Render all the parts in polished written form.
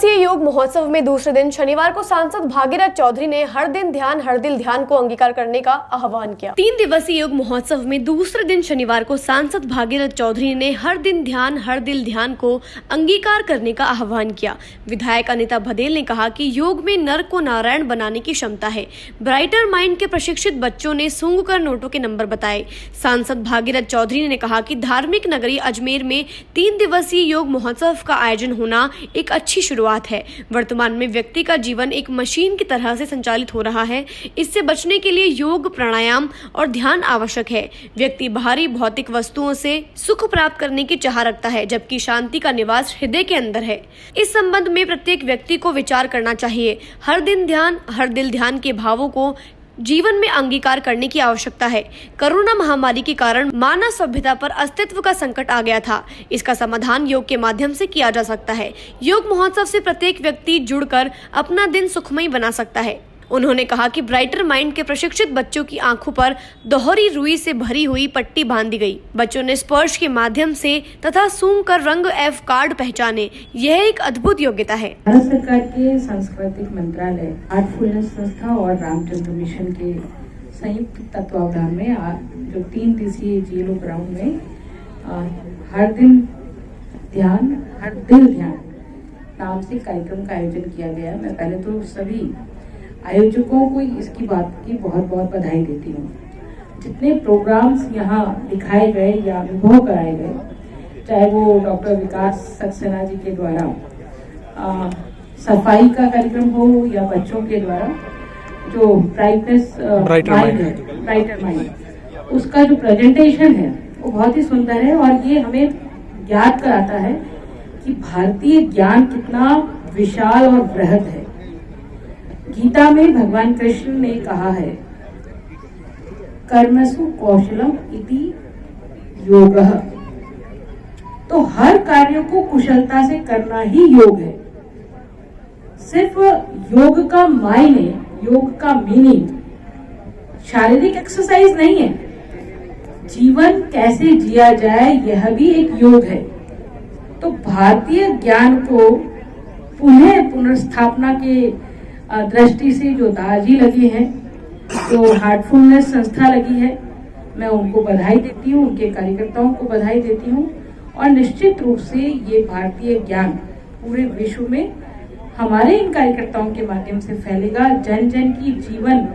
दिवसीय योग महोत्सव में दूसरे दिन शनिवार को सांसद भागीरथ चौधरी ने हर दिन ध्यान हर दिल ध्यान को अंगीकार करने का आह्वान किया। 3 दिवसीय योग महोत्सव में दूसरे दिन शनिवार को सांसद भागीरथ चौधरी ने हर दिन ध्यान हर दिल ध्यान को अंगीकार करने का आह्वान किया। विधायक अनिता भदेल ने कहा कि योग में नर को नारायण बनाने की क्षमता है। ब्राइटर माइंड के प्रशिक्षित बच्चों ने सूंघकर नोटों के नंबर बताए। सांसद भागीरथ चौधरी ने कहा कि धार्मिक नगरी अजमेर में 3 दिवसीय योग महोत्सव का आयोजन होना एक अच्छी शुरुआत है। वर्तमान में व्यक्ति का जीवन एक मशीन की तरह से संचालित हो रहा है। इससे बचने के लिए योग, प्राणायाम और ध्यान आवश्यक है। व्यक्ति बाहरी भौतिक वस्तुओं से सुख प्राप्त करने की चाह रखता है, जबकि शांति का निवास हृदय के अंदर है। इस संबंध में प्रत्येक व्यक्ति को विचार करना चाहिए। हर दिन ध्यान हर दिल ध्यान के भावों को जीवन में अंगीकार करने की आवश्यकता है। कोरोना महामारी के कारण मानव सभ्यता पर अस्तित्व का संकट आ गया था। इसका समाधान योग के माध्यम से किया जा सकता है। योग महोत्सव से प्रत्येक व्यक्ति जुड़कर अपना दिन सुखमय बना सकता है। उन्होंने कहा कि ब्राइटर माइंड के प्रशिक्षित बच्चों की आंखों पर दोहरी रुई से भरी हुई पट्टी बांध दी गई। बच्चों ने स्पर्श के माध्यम से तथा सूंघ कर रंग एफ कार्ड पहचाने। यह एक अद्भुत योग्यता है। भारत सरकार के सांस्कृतिक मंत्रालय, हार्टफुलनेस संस्था और रामचंद्र मिशन के संयुक्त तत्वावधान में जो 3 दिवसीय जेलो ग्राउंड में हर दिन ध्यान हर दिल ध्यान नाम से कार्यक्रम का आयोजन किया गया। मैं पहले तो सभी आयोजकों को इसकी बात की बहुत बहुत बधाई देती हूँ। जितने प्रोग्राम्स यहाँ दिखाए गए या अनुभव कराए गए, चाहे वो डॉक्टर विकास सक्सेना जी के द्वारा सफाई का कार्यक्रम हो या बच्चों के द्वारा जो ब्राइटर माइंड, उसका जो प्रेजेंटेशन है वो बहुत ही सुंदर है और ये हमें याद कराता है कि भारतीय ज्ञान कितना विशाल और बृहद है। गीता में भगवान कृष्ण ने कहा है, कर्मसु कौशलम इति योगः। तो हर कार्य को कुशलता से करना ही योग है। सिर्फ योग का मायने, योग का मीनिंग शारीरिक एक्सरसाइज नहीं है। जीवन कैसे जिया जाए यह भी एक योग है। तो भारतीय ज्ञान को पुनर्स्थापना के दृष्टि से जो दाजी लगी है, जो हार्टफुलनेस संस्था लगी है, मैं उनको बधाई देती हूँ, उनके कार्यकर्ताओं को बधाई देती हूँ। और निश्चित रूप से ये भारतीय ज्ञान पूरे विश्व में हमारे इन कार्यकर्ताओं के माध्यम से फैलेगा। जन जन की जीवन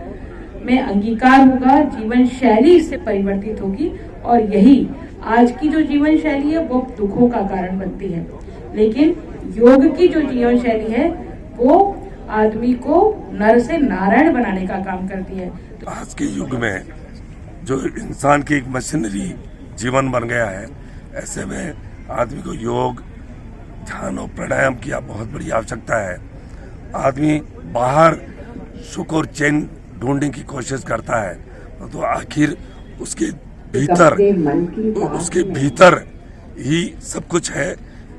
में अंगीकार होगा, जीवन शैली इससे परिवर्तित होगी और यही आज की जो जीवन शैली है वो दुखों का कारण बनती है। लेकिन योग की जो जीवन शैली है वो आदमी को नर से नारायण बनाने का काम करती है। आज के युग में जो इंसान की एक मशीनरी जीवन बन गया है, ऐसे में आदमी को योग, ध्यान और प्राणायाम की बहुत बड़ी आवश्यकता है। आदमी बाहर सुख और चैन ढूंढने की कोशिश करता है, तो आखिर उसके भीतर ही सब कुछ है।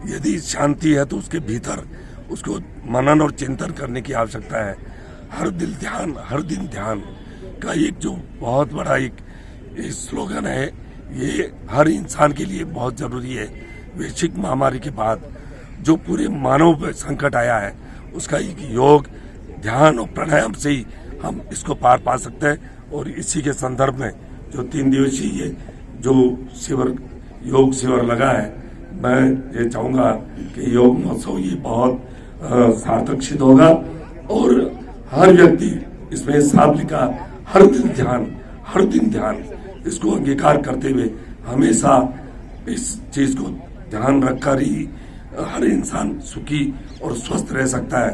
यदि शांति है तो उसके भीतर उसको मनन और चिंतन करने की आवश्यकता है। हर दिल ध्यान हर दिन ध्यान का एक जो बहुत बड़ा एक स्लोगन है, ये हर इंसान के लिए बहुत जरूरी है। वैश्विक महामारी के बाद जो पूरे मानव पर संकट आया है, उसका एक योग, ध्यान और प्राणायाम से ही हम इसको पार पा सकते हैं। और इसी के संदर्भ में जो 3 दिवसीय जो योग शिविर लगा है, मैं ये चाहूंगा कि योग महोत्सव ये बहुत सार्थक सिद्ध होगा और हर व्यक्ति इसमें साथ लिखा हर दिन ध्यान इसको अंगीकार करते हुए हमेशा इस चीज को ध्यान रखकर ही हर इंसान सुखी और स्वस्थ रह सकता है।